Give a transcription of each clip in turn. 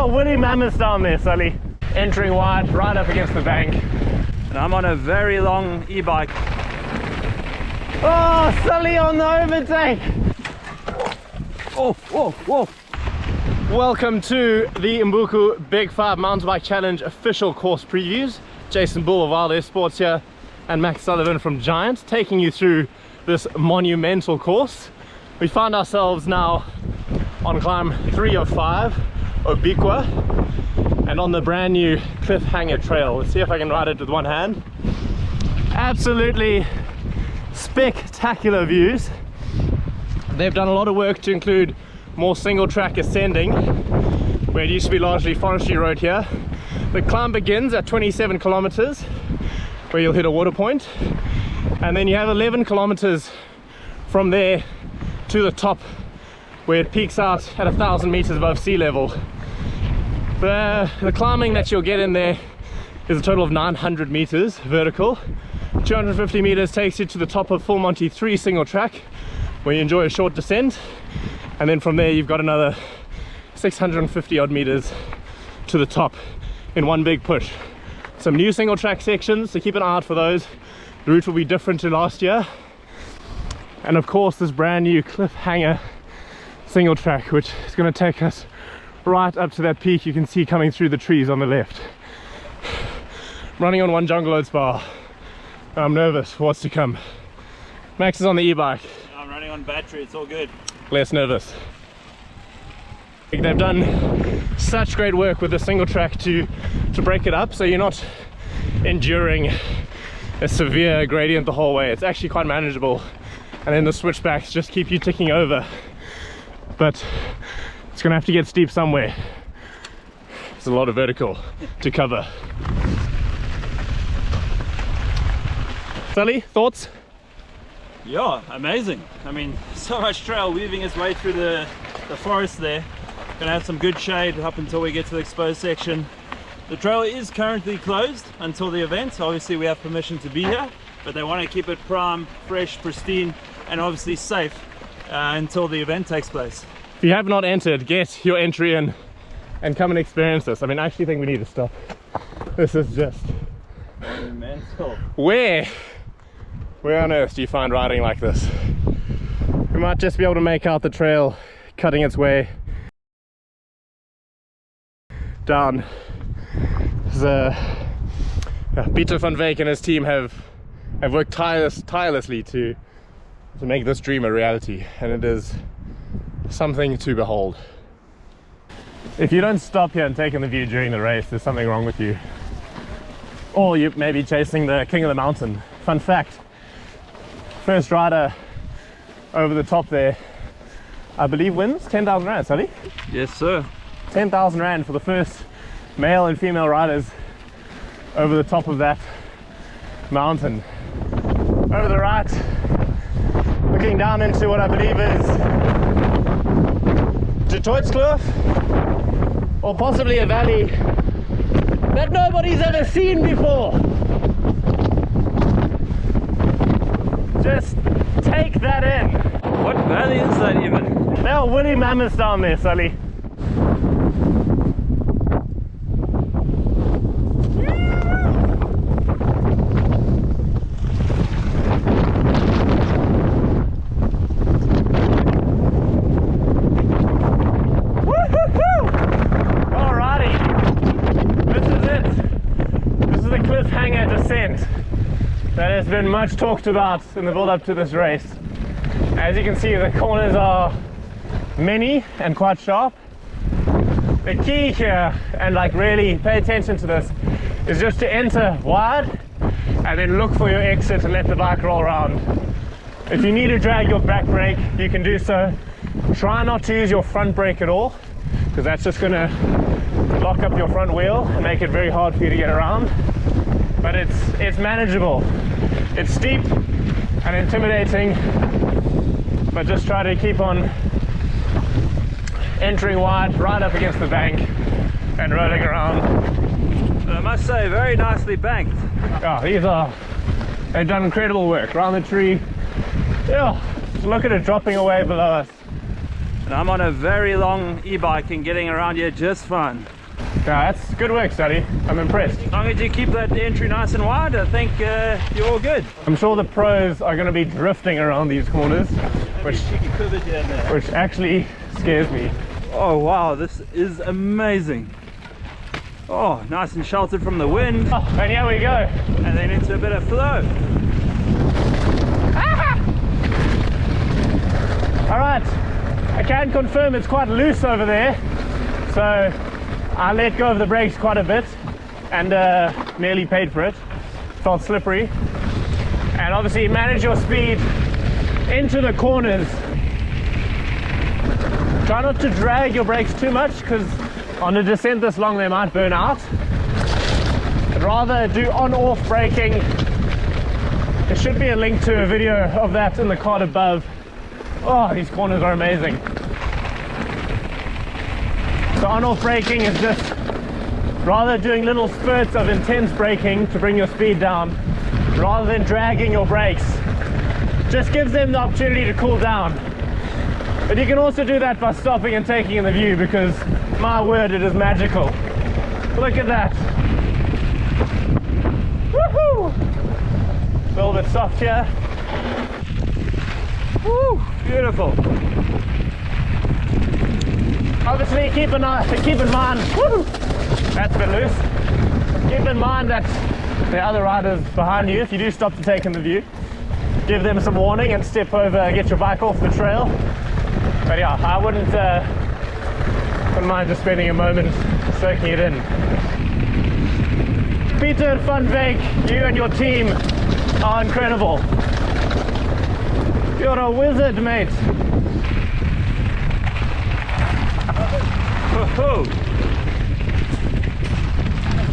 are woolly mammoths down there, Sully. Entering wide, right up against the bank. And I'm on a very long e-bike. Oh, Sully on the overtake. Oh, whoa, whoa. Welcome to the Imbuko Big 5 Mountain Bike Challenge official course previews. Jason Bull of Wild Air Sports here and Max Sullivan from Giant taking you through this monumental course. We find ourselves now on climb 3 of 5, Obiekwa, and on the brand new Cliffhanger trail. Let's see if I can ride it with one hand. Absolutely spectacular views. They've done a lot of work to include more single track ascending, where it used to be largely forestry road here. The climb begins at 27 kilometers, where you'll hit a water point, and then you have 11 kilometers from there to the top, where it peaks out at 1,000 meters above sea level. The climbing that you'll get in there is a total of 900 meters vertical. 250 meters takes you to the top of Full Monty 3 single track, where you enjoy a short descent, and then from there you've got another 650 odd meters to the top in one big push. Some new single track sections, so keep an eye out for those. The route will be different to last year, and of course this brand new Cliffhanger single track, which is going to take us right up to that peak you can see coming through the trees on the left. I'm running on one jungle oats bar. I'm nervous for what's to come. Max is on the e-bike. I'm running on battery, it's all good. Less nervous. They've done such great work with the single track to break it up, so you're not enduring a severe gradient the whole way. It's actually quite manageable, and then the switchbacks just keep you ticking over, but it's gonna have to get steep somewhere. There's a lot of vertical to cover. Sully, thoughts? Yeah, amazing. I mean, so much trail weaving its way through the forest there. Gonna have some good shade up until we get to the exposed section. The trail is currently closed until the event. Obviously we have permission to be here, but they want to keep it prime, fresh, pristine, and obviously safe until the event takes place. If you have not entered, get your entry in and come and experience this. I mean, I actually think we need to stop. This is just monumental. Where on earth do you find riding like this? We might just be able to make out the trail cutting its way down. Peter van Veek and his team have worked tirelessly to make this dream a reality, and it is something to behold. If you don't stop here and take in the view during the race, there's something wrong with you. Or you may be chasing the king of the mountain. Fun fact, first rider over the top there, I believe, wins 10,000 rand, Sully? Yes, sir. 10,000 rand for the first male and female riders over the top of that mountain. Over the right, looking down into what I believe is Kloof, or possibly a valley that nobody's ever seen before. Just take that in. What valley is that even? There are woolly mammoths down there, Sully. Cliffhanger Descent that has been much talked about in the build up to this race. As you can see, the corners are many and quite sharp. The key here, and like really pay attention to this, is just to enter wide and then look for your exit and let the bike roll around. If you need to drag your back brake, you can do so. Try not to use your front brake at all, because that's just going to lock up your front wheel and make it very hard for you to get around. But it's manageable. It's steep and intimidating, but just try to keep on entering wide, right up against the bank and rolling around. I must say, very nicely banked. Oh, they've done incredible work around the tree. Yeah, look at it dropping away below us. And I'm on a very long e-bike and getting around here just fine. Yeah, that's good work, Study. I'm impressed. As long as you keep that entry nice and wide, I think you're all good. I'm sure the pros are going to be drifting around these corners, which actually scares me. Oh wow, this is amazing. Oh, nice and sheltered from the wind. Oh, and here we go. And then into a bit of flow. Ah! All right, I can confirm it's quite loose over there. So I let go of the brakes quite a bit and nearly paid for it. Felt slippery. And obviously manage your speed into the corners. Try not to drag your brakes too much, because on a descent this long they might burn out. But rather do on-off braking. There should be a link to a video of that in the card above. Oh, these corners are amazing. So on-off braking is just rather doing little spurts of intense braking to bring your speed down, rather than dragging your brakes. Just gives them the opportunity to cool down. But you can also do that by stopping and taking in the view, because my word, it is magical. Look at that. Woohoo! A little bit soft here. Woo, beautiful. Obviously keep in mind, woo, that's a bit loose. Keep in mind that the other riders behind you, if you do stop to take in the view, give them some warning and step over, get your bike off the trail. But yeah, I wouldn't mind just spending a moment soaking it in. Peter van Wyk, you and your team are incredible. You're a wizard, mate. Woohoo!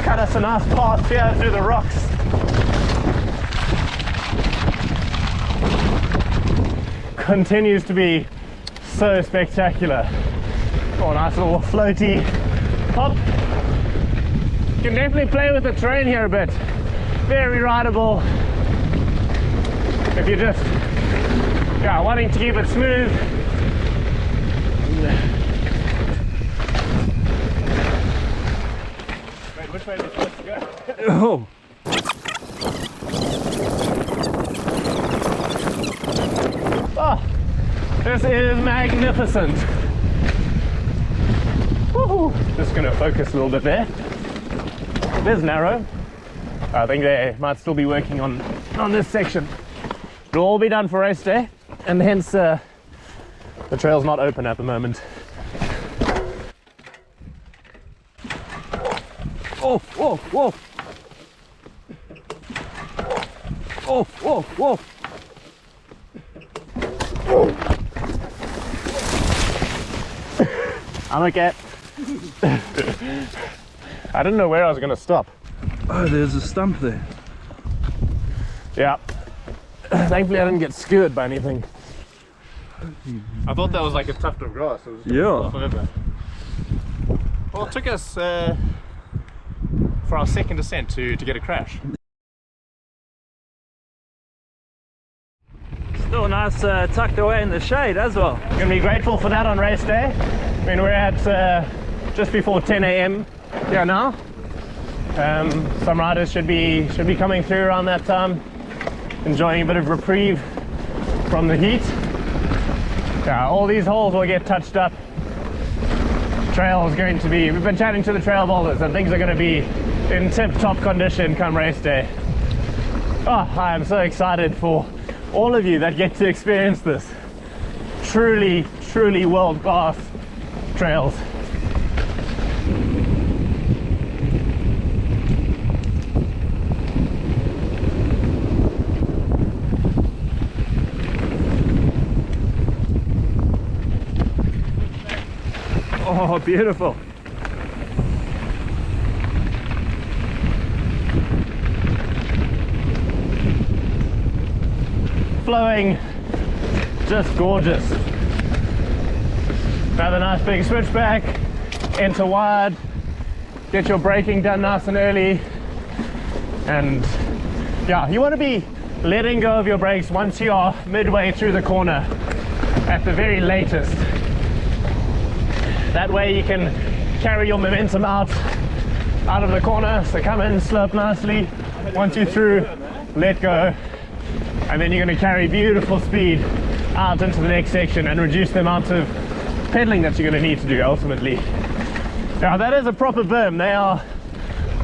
Cut us a nice path here through the rocks. Continues to be so spectacular. Oh, nice little floaty hop. You can definitely play with the terrain here a bit. Very rideable. If you're just wanting to keep it smooth. Wait, which way are we supposed to go? Oh. Oh, this is magnificent. Woohoo! Just going to focus a little bit there. It is narrow. I think they might still be working on this section. It'll all be done for race day, and hence the trail's not open at the moment. Oh, whoa, whoa. Oh, whoa, whoa. I'm okay. I didn't know where I was going to stop. Oh, there's a stump there. Yeah. Thankfully I didn't get skewered by anything. I thought that was like a tuft of grass. It was Yeah. Well, it took us for our second descent to get a crash. Still nice tucked away in the shade as well. Going to be grateful for that on race day. I mean, we're at just before 10 a.m. here now. Some riders should be coming through around that time, enjoying a bit of reprieve from the heat. Yeah, all these holes will get touched up. Trail is going to be, we've been chatting to the trail builders, and things are going to be in tip-top condition come race day. Oh, I am so excited for all of you that get to experience this. Truly, truly world-class trails. Oh, beautiful. Flowing, just gorgeous. Another nice big switchback, enter wide, get your braking done nice and early, and yeah, you want to be letting go of your brakes once you are midway through the corner at the very latest. That way you can carry your momentum out of the corner. So come in, slow up nicely. Once you're through, let go. And then you're going to carry beautiful speed out into the next section and reduce the amount of pedaling that you're going to need to do ultimately. Now that is a proper berm. They are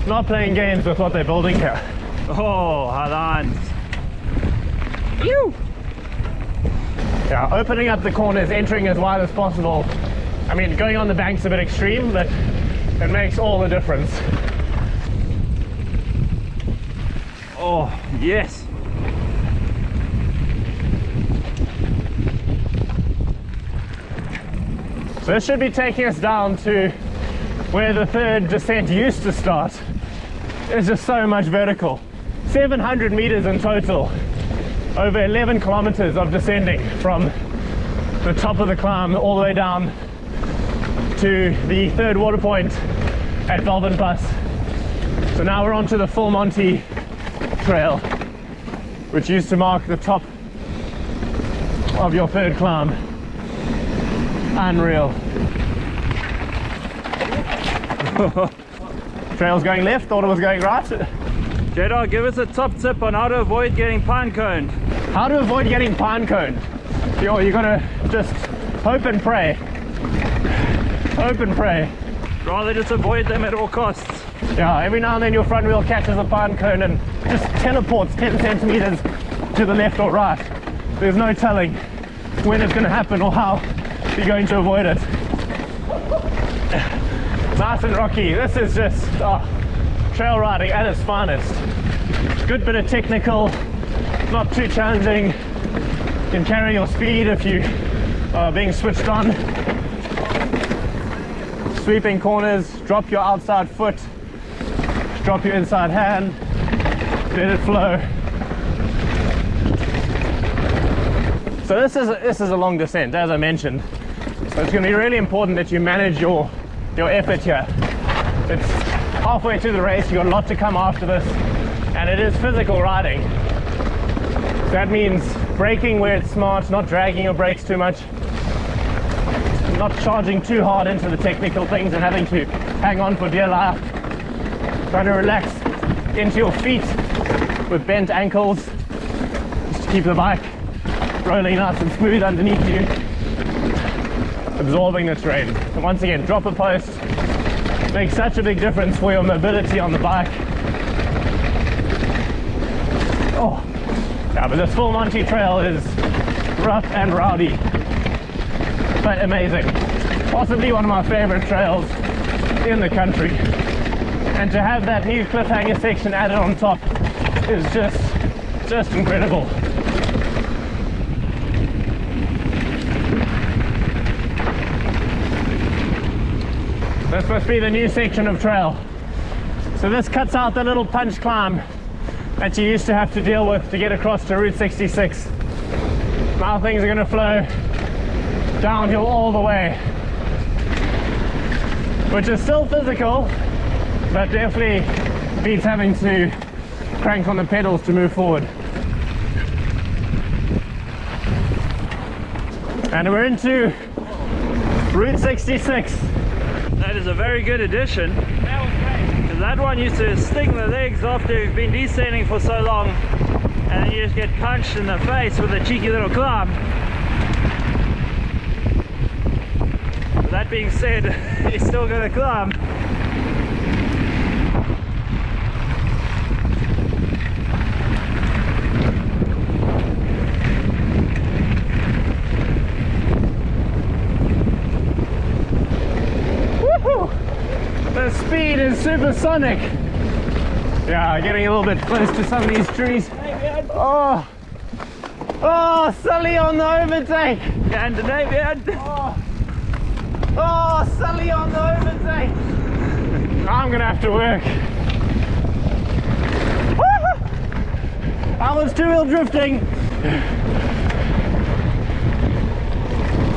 not playing games with what they're building here. Oh, Hans. Yeah, opening up the corners, entering as wide as possible. I mean, going on the bank's a bit extreme, but it makes all the difference. Oh, yes. So this should be taking us down to where the third descent used to start. It's just so much vertical. 700 meters in total. Over 11 kilometers of descending from the top of the climb all the way down to the third water point at Wellington. So now we're onto the full Monty trail, which used to mark the top of your third climb. Unreal. Trail's going left, thought it was going right. J-Dog, give us a top tip on how to avoid getting pine coned. How to avoid getting pine coned? You gotta just hope and pray. Hope and pray. Rather just avoid them at all costs. Yeah, every now and then your front wheel catches a pine cone and just teleports 10 centimeters to the left or right. There's no telling when it's going to happen or how you're going to avoid it. Nice and rocky. This is just trail riding at its finest. Good bit of technical, not too challenging. You can carry your speed if you are being switched on. Sweeping corners, drop your outside foot, drop your inside hand, let it flow. So this is a long descent, as I mentioned. So it's going to be really important that you manage your effort here. It's halfway through the race, you've got a lot to come after this, and it is physical riding. That means braking where it's smart, not dragging your brakes too much, not charging too hard into the technical things and having to hang on for dear life. Trying to relax into your feet with bent ankles, just to keep the bike rolling nice and smooth underneath you, absorbing the terrain. And once again, drop a post makes such a big difference for your mobility on the bike. Oh, yeah, but this full Monty trail is rough and rowdy, but amazing. Possibly one of my favorite trails in the country. And to have that new Cliffhanger section added on top is just incredible. This must be the new section of trail. So this cuts out the little punch climb that you used to have to deal with to get across to Route 66. Now things are going to flow downhill all the way, which is still physical, but definitely beats having to crank on the pedals to move forward. And we're into Route 66. That is a very good addition. That was great. Because that one used to sting the legs after you've been descending for so long, and then you just get punched in the face with a cheeky little climb. But that being said, he's still going to climb. The speed is supersonic. Yeah, getting a little bit close to some of these trees. Oh, Sully on the overtake. And today, man. Oh, Sully on the overtake. I'm gonna have to work. I was two-wheel drifting.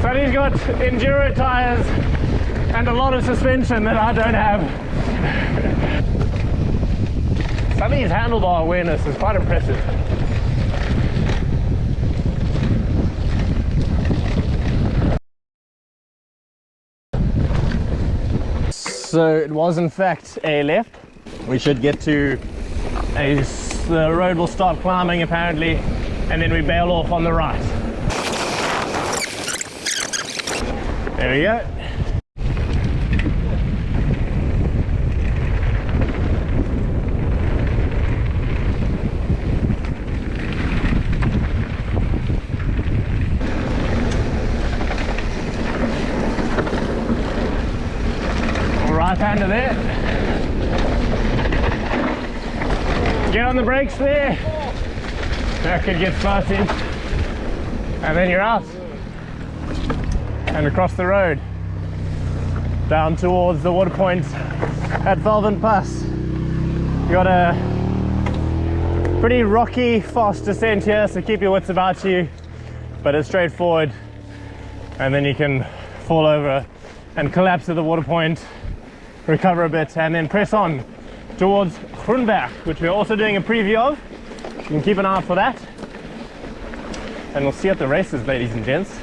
Sully's got enduro tires and a lot of suspension that I don't have. Sully's handlebar awareness is quite impressive. So it was in fact a left. We should get to the road will start climbing apparently, and then we bail off on the right. There we go. Right hander there. Get on the brakes there. That could get spicy. And then you're out. And across the road. Down towards the water point at Wellington Pass. You got a pretty rocky, fast descent here, so keep your wits about you. But it's straightforward. And then you can fall over and collapse at the water point. Recover a bit and then press on towards Groenberg, which we're also doing a preview of. You can keep an eye out for that. And we'll see you at the races, ladies and gents.